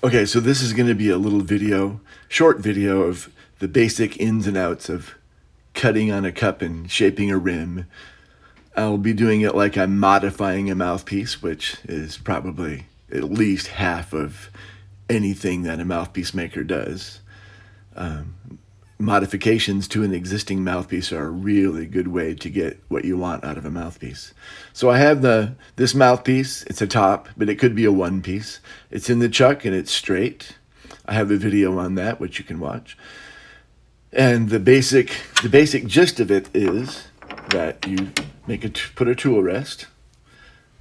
Okay, so this is going to be a little video, short video of the basic ins and outs of cutting on a cup and shaping a rim. I'll be doing it like I'm modifying a mouthpiece, which is probably at least half of anything that a mouthpiece maker does. Modifications to an existing mouthpiece are a really good way to get what you want out of a mouthpiece. So I have this mouthpiece. It's a top, but it could be a one piece. It's in the chuck and it's straight. I have a video on that which you can watch. And the basic gist of it is that you put a tool rest.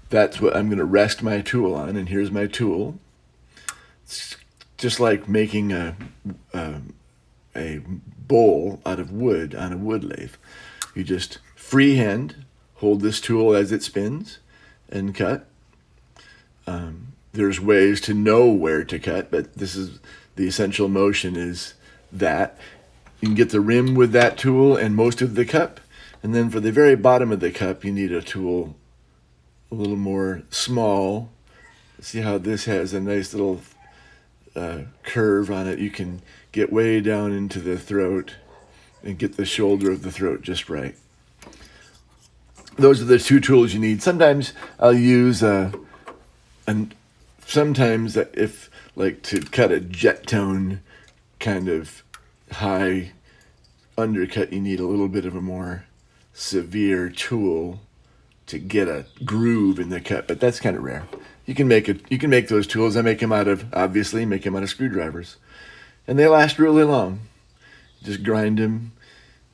That's what I'm going to rest my tool on, and here's my tool. It's just like making a bowl out of wood on a wood lathe. You just freehand hold this tool as it spins and cut. There's ways to know where to cut, but this is the essential motion is that. You can get the rim with that tool and most of the cup. And then for the very bottom of the cup, you need a tool a little more small. See how this has a nice little curve on it. You can get way down into the throat and get the shoulder of the throat just right. Those are the two tools you need. Sometimes I'll use sometimes if like to cut a jet tone kind of high undercut, you need a little bit of a more severe tool to get a groove in the cut, but that's kind of rare. You can make those tools. I make them out of screwdrivers, and they last really long. Just grind them.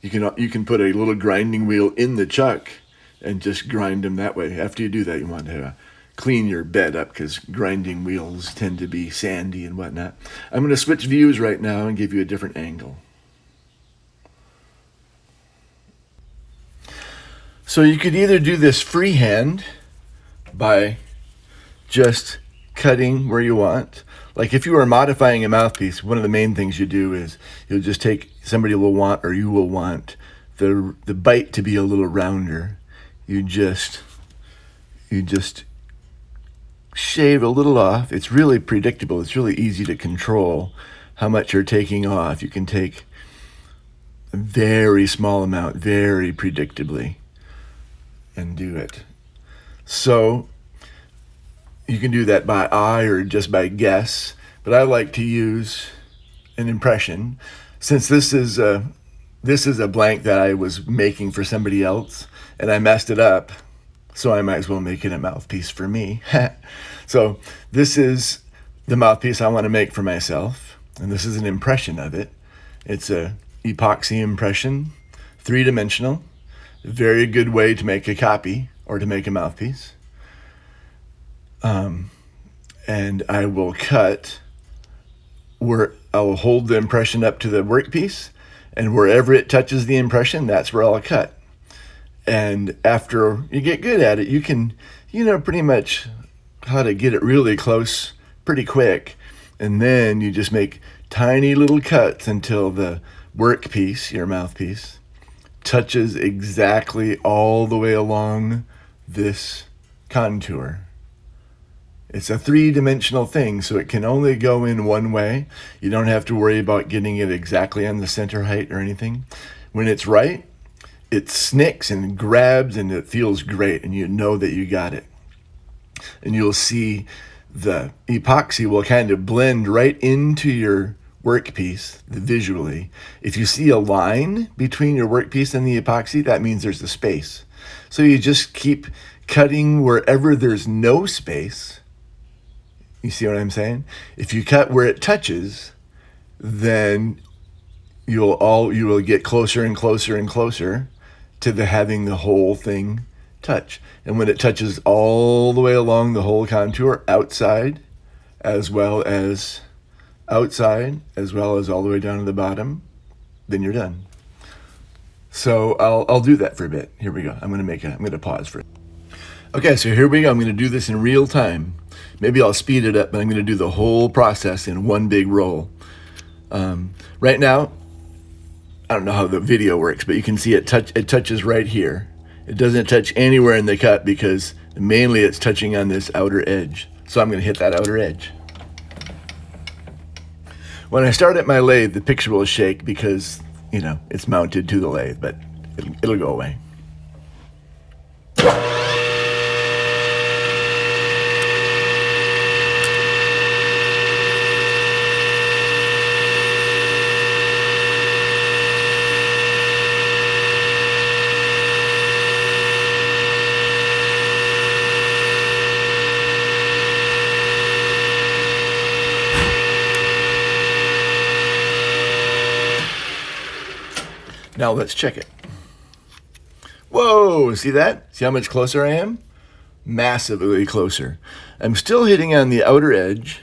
You can put a little grinding wheel in the chuck and just grind them that way. After you do that, you want to clean your bed up because grinding wheels tend to be sandy and whatnot. I'm going to switch views right now and give you a different angle. So you could either do this freehand by just cutting where you want. Like if you are modifying a mouthpiece, one of the main things you do is you'll just take, somebody will want, or you will want the bite to be a little rounder. You just shave a little off. It's really predictable. It's really easy to control how much you're taking off. You can take a very small amount very predictably and do it. So you can do that by eye or just by guess, but I like to use an impression. Since this is a blank that I was making for somebody else and I messed it up, so I might as well make it a mouthpiece for me. So this is the mouthpiece I want to make for myself, and this is an impression of it. It's a epoxy impression, 3-dimensional. Very good way to make a copy or to make a mouthpiece. And I will cut where I will hold the impression up to the workpiece, and wherever it touches the impression, that's where I'll cut. And after you get good at it, you can, pretty much how to get it really close pretty quick. And then you just make tiny little cuts until the workpiece, your mouthpiece, touches exactly all the way along this contour. It's a 3-dimensional thing, so it can only go in one way. You don't have to worry about getting it exactly on the center height or anything. When it's right, it snicks and grabs and it feels great, and you know that you got it. And you'll see the epoxy will kind of blend right into your workpiece visually. If you see a line between your workpiece and the epoxy, that means there's a space. So you just keep cutting wherever there's no space. You see what I'm saying? If you cut where it touches, then you will get closer and closer and closer to having the whole thing touch. And when it touches all the way along the whole contour, outside as well as outside, as well as all the way down to the bottom, then you're done. So I'll do that for a bit. Here we go. I'm going to pause for it. Okay, so here we go. I'm going to do this in real time. Maybe I'll speed it up, but I'm going to do the whole process in one big roll. Right now, I don't know how the video works, but you can see it touches right here. It doesn't touch anywhere in the cut because mainly it's touching on this outer edge. So I'm going to hit that outer edge. When I start at my lathe, the picture will shake because, you know, it's mounted to the lathe, but it'll go away. Now let's check it. Whoa, see that? See how much closer I am? Massively closer. I'm still hitting on the outer edge.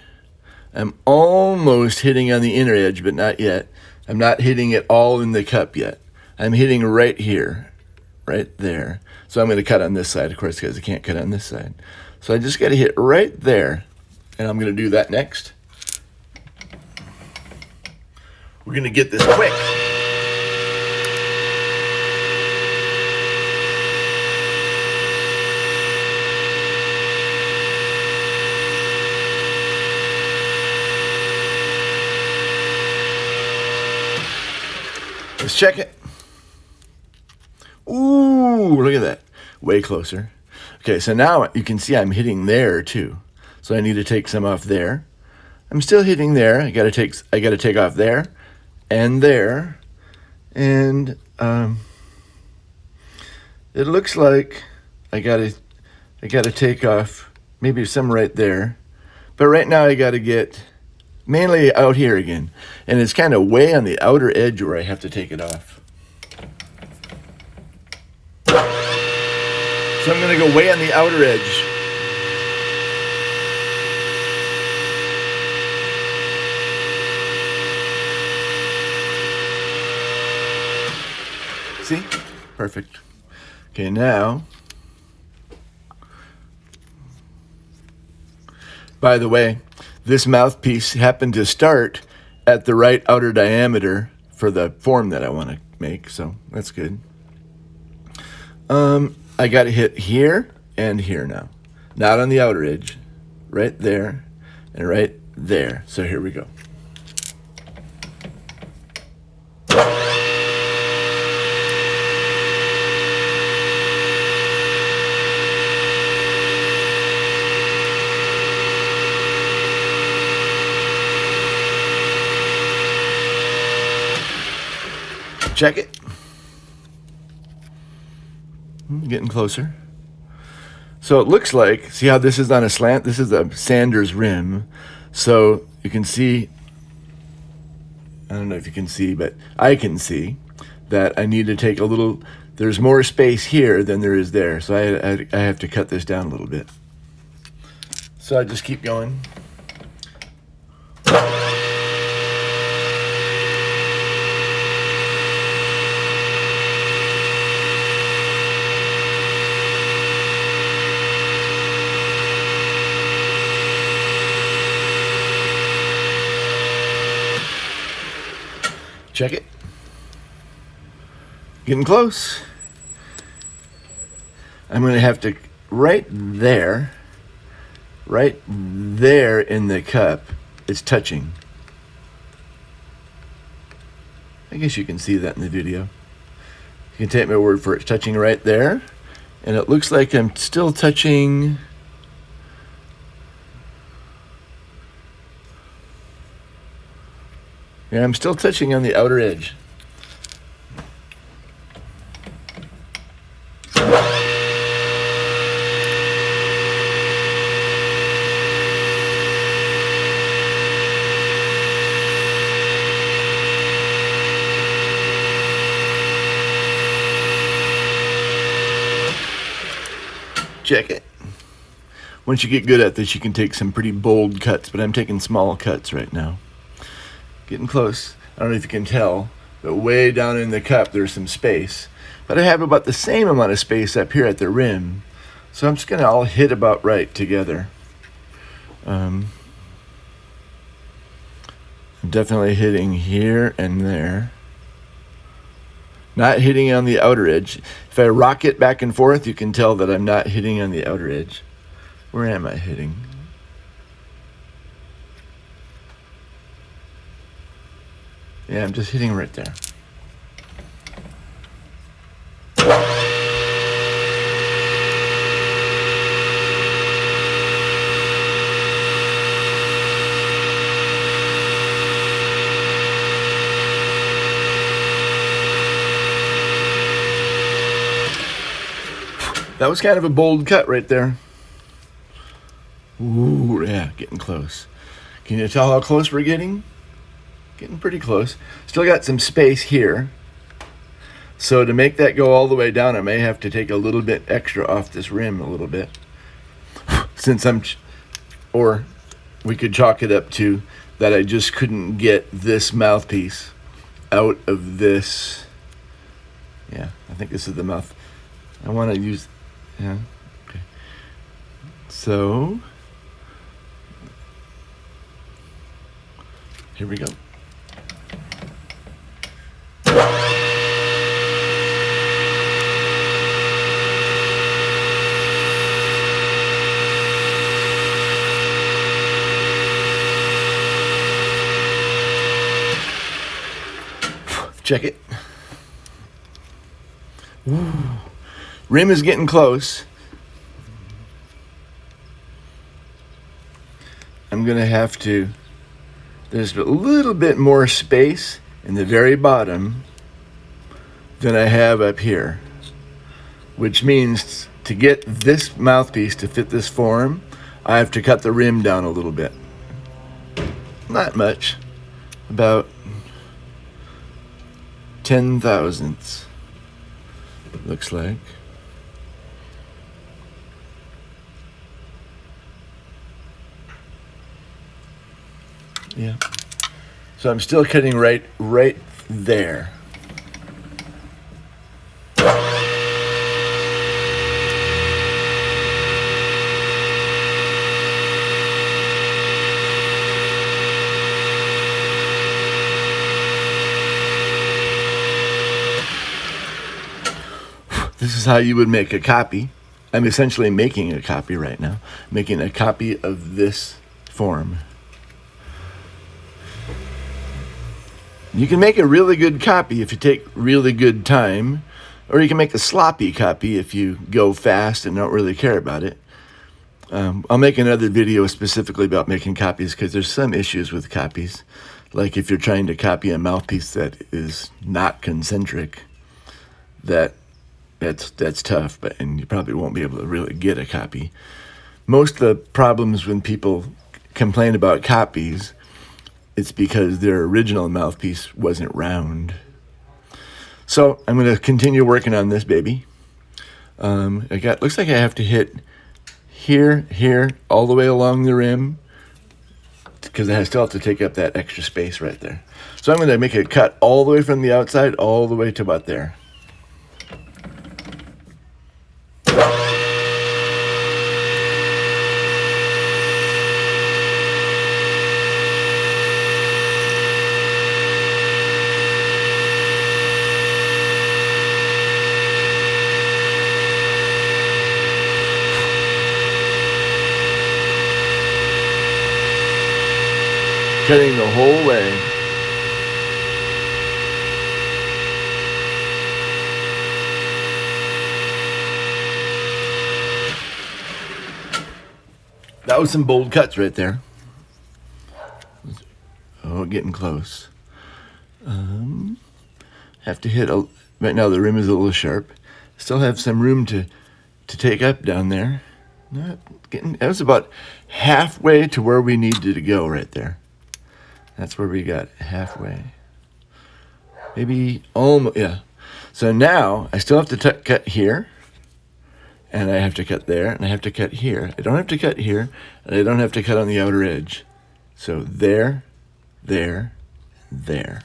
I'm almost hitting on the inner edge, but not yet. I'm not hitting it all in the cup yet. I'm hitting right here, right there. So I'm going to cut on this side, of course, because I can't cut on this side. So I just got to hit right there, and I'm going to do that next. We're going to get this quick. Let's check it. Ooh, look at that. Way closer. Okay, so now you can see I'm hitting there too. So I need to take some off there. I'm still hitting there. I gotta take off there and there. And it looks like I gotta take off maybe some right there. But right now I gotta get mainly out here again. And it's kind of way on the outer edge where I have to take it off. So I'm going to go way on the outer edge. See? Perfect. Okay, now, by the way, this mouthpiece happened to start at the right outer diameter for the form that I want to make, so that's good. I got to hit here and here now. Not on the outer edge. Right there and right there. So here we go. Check it. Getting closer. So it looks like, see how this is on a slant? This is a sander's rim. So you can see, I don't know if you can see, but I can see that I need to take a little, there's more space here than there is there. So I have to cut this down a little bit. So I just keep going. Check it. Getting close. I'm going to have to, right there in the cup, it's touching. I guess you can see that in the video. You can take my word for it. It's touching right there. And it looks like I'm still touching. Yeah, I'm still touching on the outer edge. Check it. Once you get good at this, you can take some pretty bold cuts, but I'm taking small cuts right now. Getting close. I don't know if you can tell, but way down in the cup there's some space. But I have about the same amount of space up here at the rim. So I'm just going to all hit about right together. I'm definitely hitting here and there. Not hitting on the outer edge. If I rock it back and forth, you can tell that I'm not hitting on the outer edge. Where am I hitting? Yeah, I'm just hitting right there. That was kind of a bold cut right there. Ooh, yeah, getting close. Can you tell how close we're getting? Getting pretty close. Still got some space here. So to make that go all the way down, I may have to take a little bit extra off this rim a little bit. Since or we could chalk it up to that I just couldn't get this mouthpiece out of this. Yeah, I think this is the mouth. I want to use, yeah, okay. So, here we go. Check it. Ooh. Rim is getting close. I'm going to have to, there's a little bit more space in the very bottom than I have up here, which means to get this mouthpiece to fit this form, I have to cut the rim down a little bit. Not much, about 10 thousandths, looks like. Yeah. So I'm still cutting right there. This is how you would make a copy. I'm essentially making a copy right now, making a copy of this form. You can make a really good copy if you take really good time, or you can make a sloppy copy if you go fast and don't really care about it. I'll make another video specifically about making copies because there's some issues with copies. Like if you're trying to copy a mouthpiece that is not concentric, that's tough, and you probably won't be able to really get a copy. Most of the problems when people complain about copies, it's because their original mouthpiece wasn't round. So I'm going to continue working on this baby. Looks like I have to hit here, all the way along the rim, because I still have to take up that extra space right there. So I'm going to make a cut all the way from the outside, all the way to about there. Cutting the whole way. That was some bold cuts right there. Oh, getting close. Have to hit right now the rim is a little sharp. Still have some room to take up down there. Not getting, that was about halfway to where we needed to go right there. That's where we got halfway. Maybe almost, yeah. So now I still have to cut here, and I have to cut there, and I have to cut here. I don't have to cut here, and I don't have to cut on the outer edge. So there, there, there.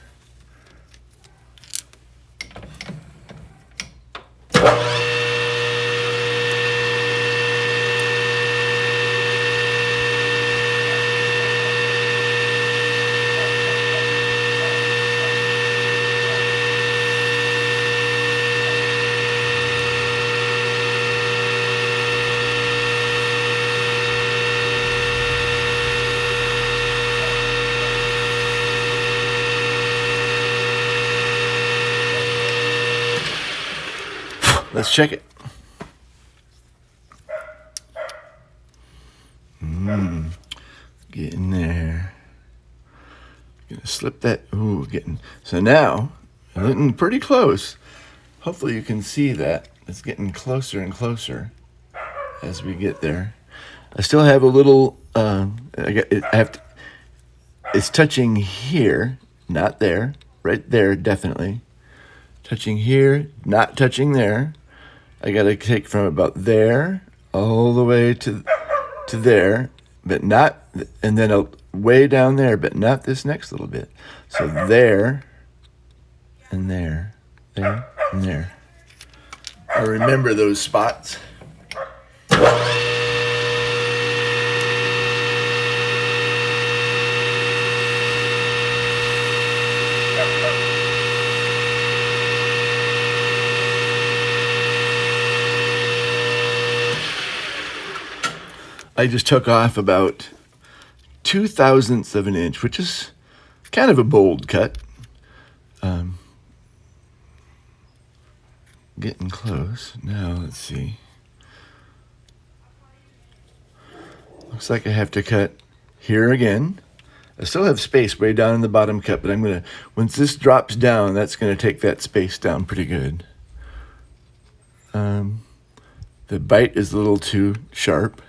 let's check it. Getting there. Gonna slip that. Ooh, getting. So now, getting pretty close. Hopefully you can see that. It's getting closer and closer as we get there. I still have a little, it's touching here, not there. Right there, definitely. Touching here, not touching there. I gotta take from about there all the way to there, but not, and then way down there, but not this next little bit. So there, and there, there, and there. I remember those spots. I just took off about 0.02 of an inch, which is kind of a bold cut. Getting close. Now, let's see. Looks like I have to cut here again. I still have space way down in the bottom cut, but I'm going to, once this drops down, that's going to take that space down pretty good. The bite is a little too sharp.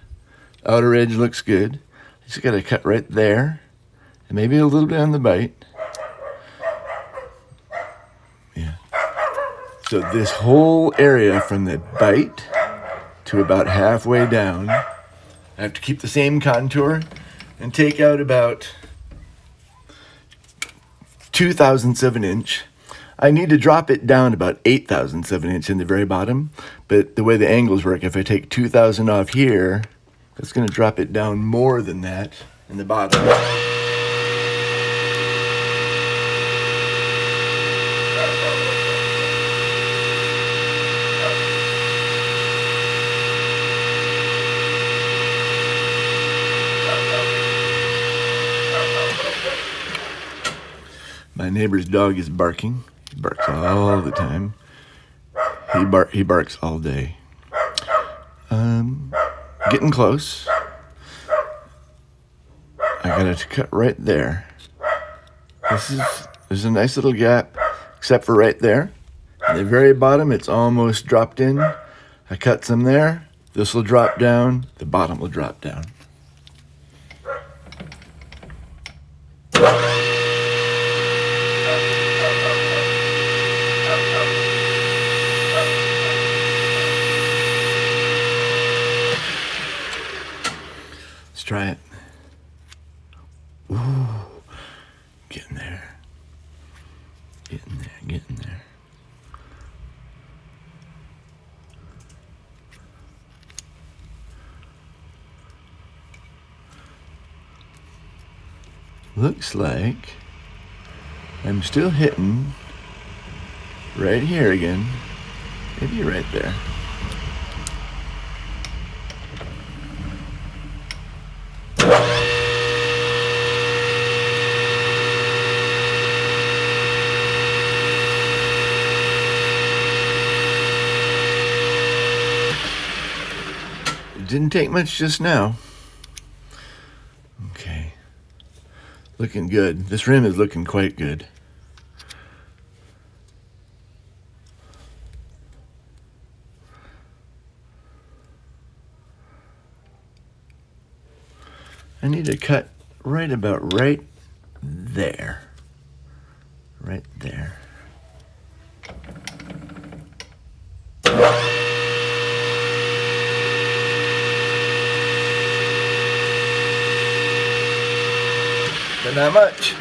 Outer edge looks good. Just got to cut right there, and maybe a little bit on the bite. Yeah. So this whole area from the bite to about halfway down, I have to keep the same contour and take out about 0.02 of an inch. I need to drop it down about 0.08 of an inch in the very bottom, but the way the angles work, if I take 2,000 off here, that's going to drop it down more than that in the bottom. My neighbor's dog is barking. He barks all the time. He barks all day. Getting close. I got to cut right there. There's a nice little gap, except for right there. At the very bottom, it's almost dropped in. I cut some there. This will drop down. The bottom will drop down. Let's try it. Ooh, getting there. Getting there, getting there. Looks like I'm still hitting right here again. Maybe right there. It didn't take much just now. Okay. Looking good. This rim is looking quite good. I need to cut right about right there. Right there. But not much.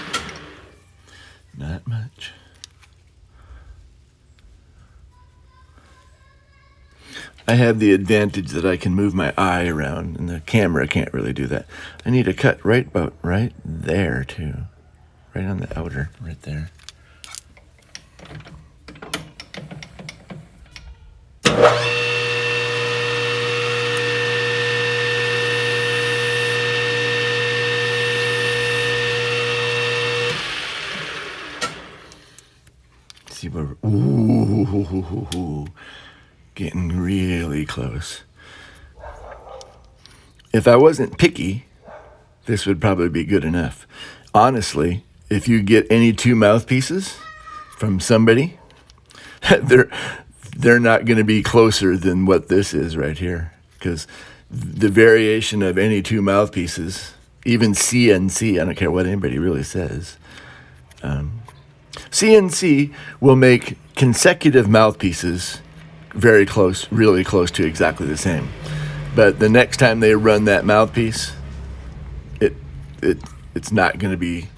Not much. I have the advantage that I can move my eye around, and the camera can't really do that. I need to cut right about right there, too. Right on the outer, right there. See where, ooh, Getting really close. If I wasn't picky, this would probably be good enough. Honestly, if you get any two mouthpieces from somebody, they're not going to be closer than what this is right here, because the variation of any two mouthpieces, even CNC, I don't care what anybody really says, CNC will make consecutive mouthpieces very close, really close to exactly the same. But the next time they run that mouthpiece, it's not going to be.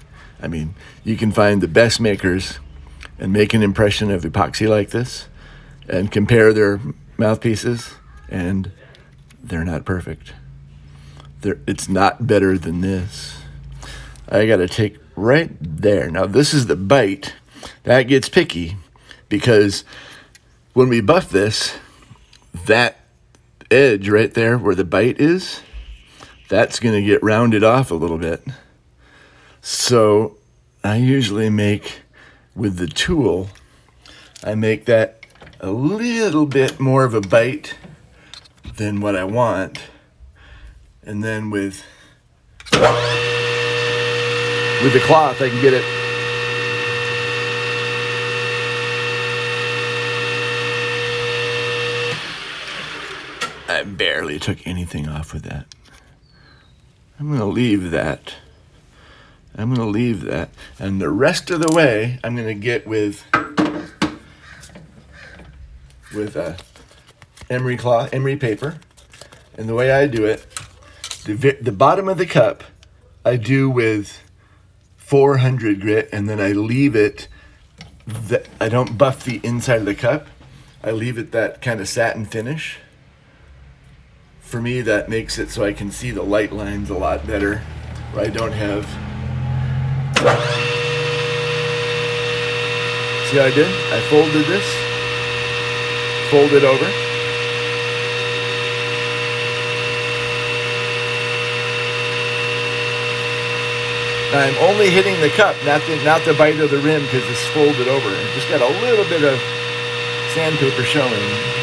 I mean, you can find the best makers and make an impression of epoxy like this and compare their mouthpieces, and they're not perfect. It's not better than this. I got to take right there. Now, this is the bite. That gets picky because when we buff this, that edge right there where the bite is, that's going to get rounded off a little bit. So I usually make, with the tool, I make that a little bit more of a bite than what I want. And then with the cloth, I can get it I barely took anything off with that. I'm going to leave that. I'm going to leave that. And the rest of the way, I'm going to get with a emery paper. And the way I do it, the bottom of the cup, I do with 400 grit, and then I leave it. I don't buff the inside of the cup. I leave it that kind of satin finish. For me, that makes it so I can see the light lines a lot better, where I don't have. See how I did? I folded this, fold it over. I'm only hitting the cup, not the bite of the rim, because it's folded over. And just got a little bit of sandpaper showing.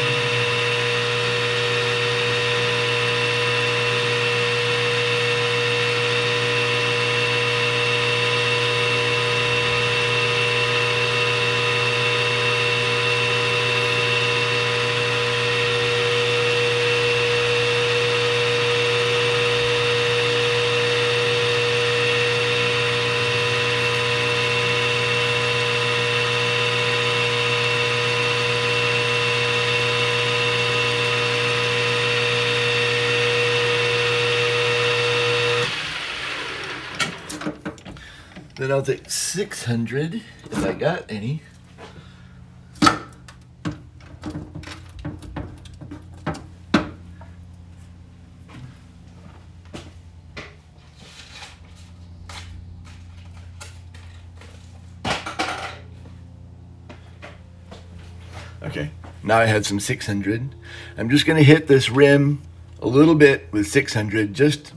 Then I'll take 600 if I got any. Okay, now I had some 600. I'm just going to hit this rim a little bit with 600, just.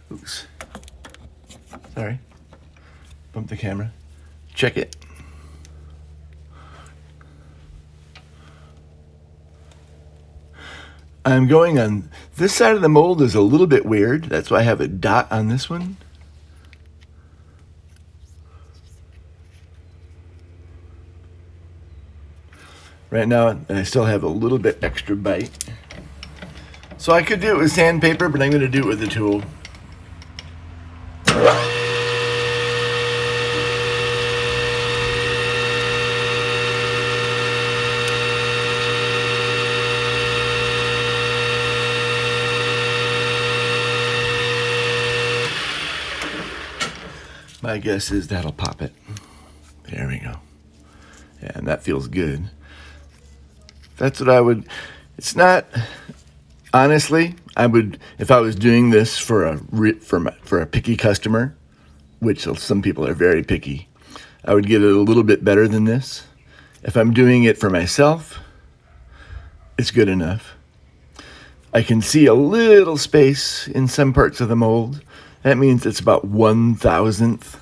Oops. Sorry. Bump the camera. Check it. I'm going on this side of the mold is a little bit weird. That's why I have a dot on this one. Right now, I still have a little bit extra bite. So I could do it with sandpaper, but I'm going to do it with the tool. My guess is that'll pop it. There we go. And that feels good. That's what I would, it's not, honestly, I would, if I was doing this for a picky customer, which some people are very picky, I would get it a little bit better than this. If I'm doing it for myself, it's good enough. I can see a little space in some parts of the mold. That means it's about 1/1000th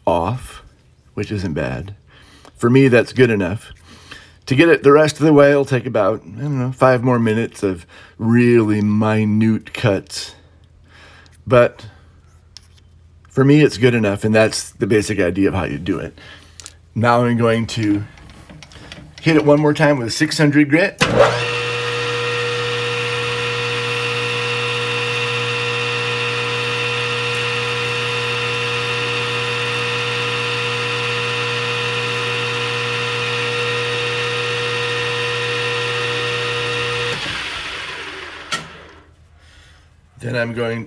off, which isn't bad. For me, that's good enough. To get it the rest of the way, it'll take about, 5 more minutes of really minute cuts. But for me, it's good enough, and that's the basic idea of how you do it. Now I'm going to hit it one more time with 600 grit. Then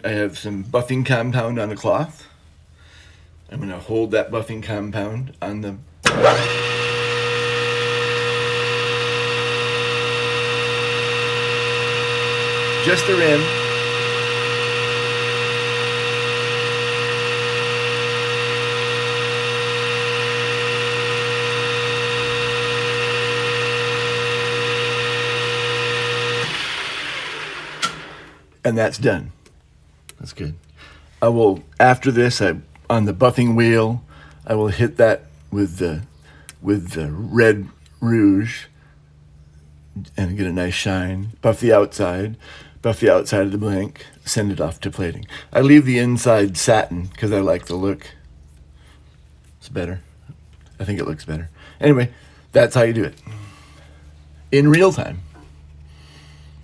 I have some buffing compound on a cloth. I'm going to hold that buffing compound on the just the rim. And that's done. That's good. I will, after this, on the buffing wheel, I will hit that with the red rouge and get a nice shine. Buff the outside of the blank, send it off to plating. I leave the inside satin because I like the look. It's better. I think it looks better. Anyway, that's how you do it in real time.